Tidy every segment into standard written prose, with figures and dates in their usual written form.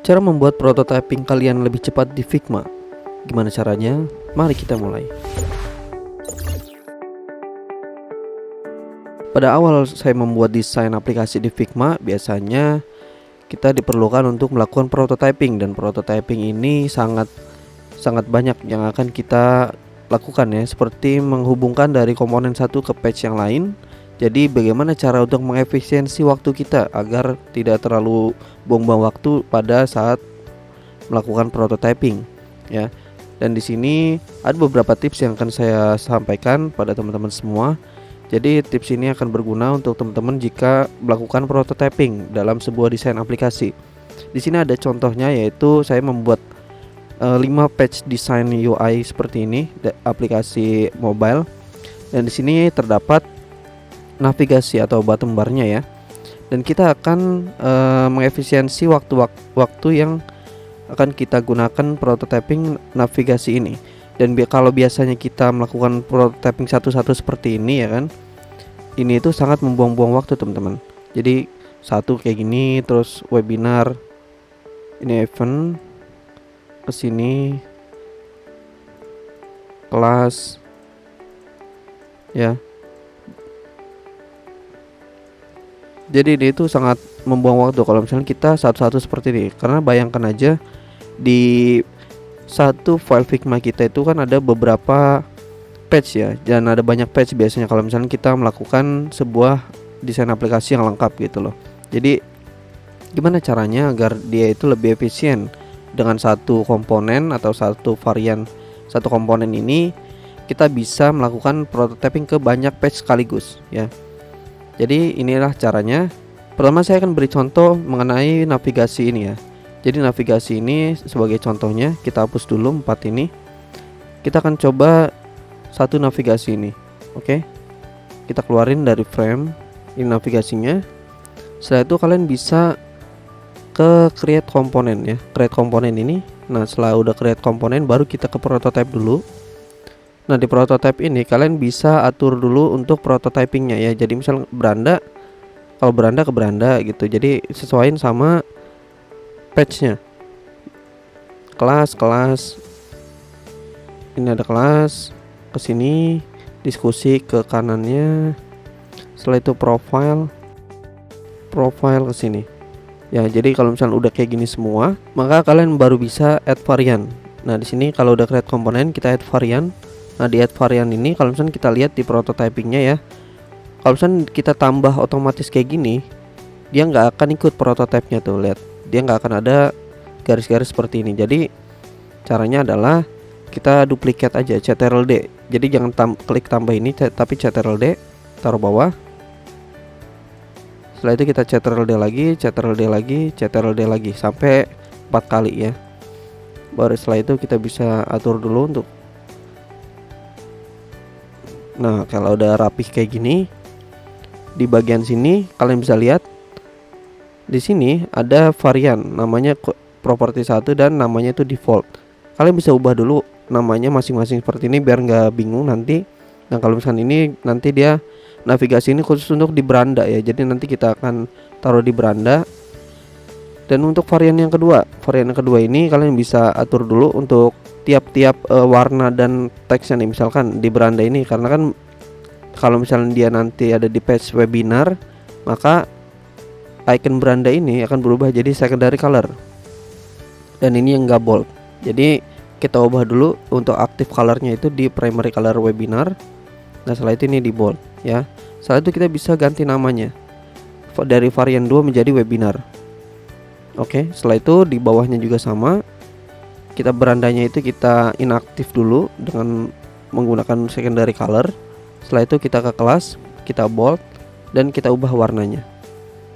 Cara membuat prototyping kalian lebih cepat di Figma. Gimana caranya? Mari kita mulai. Pada awal saya membuat desain aplikasi di Figma, biasanya kita diperlukan untuk melakukan prototyping, dan prototyping ini sangat banyak yang akan kita lakukan ya, seperti menghubungkan dari komponen satu ke page yang lain. Jadi bagaimana cara untuk mengefisiensi waktu kita agar tidak terlalu buang-buang waktu pada saat melakukan prototyping ya. Dan di sini ada beberapa tips yang akan saya sampaikan pada teman-teman semua. Jadi tips ini akan berguna untuk teman-teman jika melakukan prototyping dalam sebuah desain aplikasi. Di sini ada contohnya, yaitu saya membuat 5 page design UI seperti ini aplikasi mobile. Dan di sini terdapat navigasi atau bottom bar-nya ya. Dan kita akan mengefisiensi waktu yang akan kita gunakan prototyping navigasi ini. Dan kalau biasanya kita melakukan prototyping satu-satu seperti ini ya kan, ini itu sangat membuang-buang waktu teman-teman. Jadi satu kayak gini, terus webinar, ini event, kesini kelas ya. Jadi ini itu sangat membuang waktu kalau misalnya kita satu-satu seperti ini. Karena bayangkan aja, di satu file Figma kita itu kan ada beberapa page ya, dan ada banyak page biasanya kalau misalnya kita melakukan sebuah desain aplikasi yang lengkap gitu loh. Jadi gimana caranya agar dia itu lebih efisien dengan satu komponen atau satu varian satu komponen ini, kita bisa melakukan prototyping ke banyak page sekaligus ya. Jadi inilah caranya. Pertama saya akan beri contoh mengenai navigasi ini ya. Jadi navigasi ini sebagai contohnya, kita hapus dulu 4 ini. Kita akan coba satu navigasi ini. Oke. Kita keluarin dari frame ini navigasinya. Setelah itu kalian bisa ke create komponen ya. Create komponen ini. Nah, setelah udah create komponen, baru kita ke prototype dulu. Nah, di prototype ini kalian bisa atur dulu untuk prototypingnya ya. Jadi misal beranda, kalau beranda ke beranda gitu. Jadi sesuaiin sama page-nya. Kelas. Ini ada kelas. Ke sini diskusi ke kanannya. Setelah itu profile ke sini. Ya, jadi kalau misalnya udah kayak gini semua, maka kalian baru bisa add varian. Nah, di sini kalau udah create komponen, kita add varian. Nah, di add varian ini kalau misalnya kita lihat di prototypingnya ya, kalau misalnya kita tambah otomatis kayak gini, dia nggak akan ikut prototipenya tuh, lihat, dia nggak akan ada garis-garis seperti ini. Jadi caranya adalah kita duplikat aja, Ctrl+D. Jadi jangan klik tambah ini, tapi Ctrl+D, taruh bawah. Setelah itu kita Ctrl+D lagi, Ctrl+D lagi sampai 4 kali ya. Baru setelah itu kita bisa atur dulu untuk. Nah, kalau udah rapih kayak gini, di bagian sini kalian bisa lihat di sini ada varian namanya properti 1 dan namanya itu default. Kalian bisa ubah dulu namanya masing-masing seperti ini biar nggak bingung nanti. Nah, kalau misalkan ini nanti dia navigasi ini khusus untuk di beranda ya. Jadi nanti kita akan taruh di beranda. Dan untuk varian yang kedua ini kalian bisa atur dulu untuk tiap-tiap warna dan teksnya nih. Misalkan di beranda ini, karena kan kalau misalnya dia nanti ada di page webinar, maka icon beranda ini akan berubah jadi secondary color. Dan ini yang enggak bold. Jadi kita ubah dulu untuk active colornya itu di primary color webinar. Nah, setelah itu ini di bold ya. Setelah itu kita bisa ganti namanya dari varian 2 menjadi webinar. Oke, setelah itu di bawahnya juga sama. Kita berandanya itu kita inaktif dulu dengan menggunakan secondary color. Setelah itu kita ke kelas, kita bold dan kita ubah warnanya.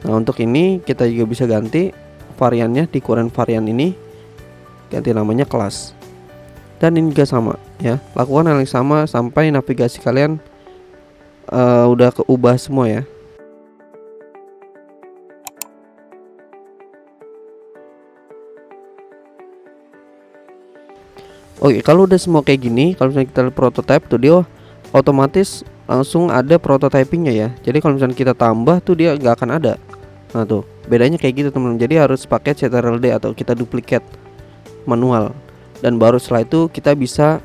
Nah, untuk ini kita juga bisa ganti variannya di current varian ini, ganti namanya kelas. Dan ini juga sama ya. Lakukan hal yang sama sampai navigasi kalian udah keubah semua ya. Oke, kalau udah semua kayak gini, kalau misalnya kita prototype tuh dia otomatis langsung ada prototypingnya ya. Jadi kalau misalnya kita tambah tuh dia nggak akan ada. Nah tuh, Bedanya kayak gitu teman-teman. Jadi harus pakai CTRL-D atau kita duplikat manual, dan baru setelah itu kita bisa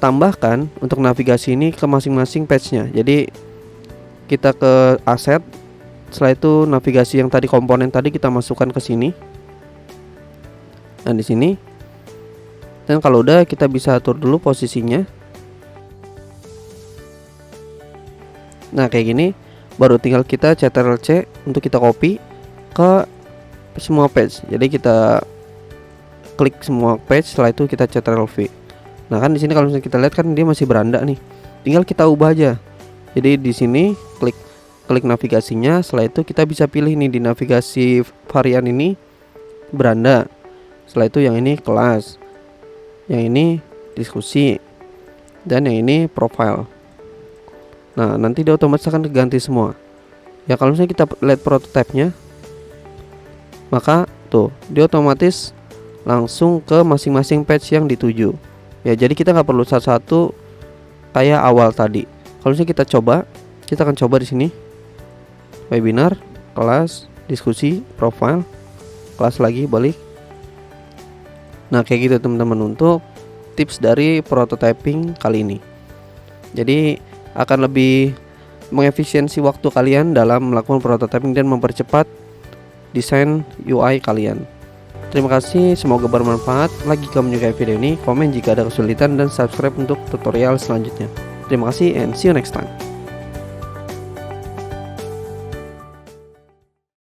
tambahkan untuk navigasi ini ke masing-masing page-nya. Jadi kita ke aset, setelah itu navigasi yang tadi, komponen tadi kita masukkan ke sini. Nah di sini, dan kalau udah kita bisa atur dulu posisinya. Nah kayak gini, baru tinggal kita CTRL-C untuk kita copy ke semua page. Jadi kita klik semua page, setelah itu kita CTRL-V. Nah kan di sini kalau misalnya kita lihat kan dia masih beranda nih. Tinggal kita ubah aja. Jadi di sini klik navigasinya, setelah itu kita bisa pilih nih di navigasi varian ini beranda. Setelah itu yang ini kelas, yang ini diskusi, dan yang ini profile. Nah nanti dia otomatis akan diganti semua. Ya kalau misalnya kita lihat prototipenya, maka tuh dia otomatis langsung ke masing-masing page yang dituju. Ya jadi kita nggak perlu satu-satu kayak awal tadi. Kalau misalnya kita akan coba di sini webinar, kelas, diskusi, profile, kelas lagi, balik. Nah kayak gitu teman-teman untuk tips dari prototyping kali ini. Jadi akan lebih mengefisiensi waktu kalian dalam melakukan prototyping dan mempercepat desain UI kalian. Terima kasih, semoga bermanfaat. Like jika menyukai video ini, komen jika ada kesulitan, dan subscribe untuk tutorial selanjutnya. Terima kasih and see you next time.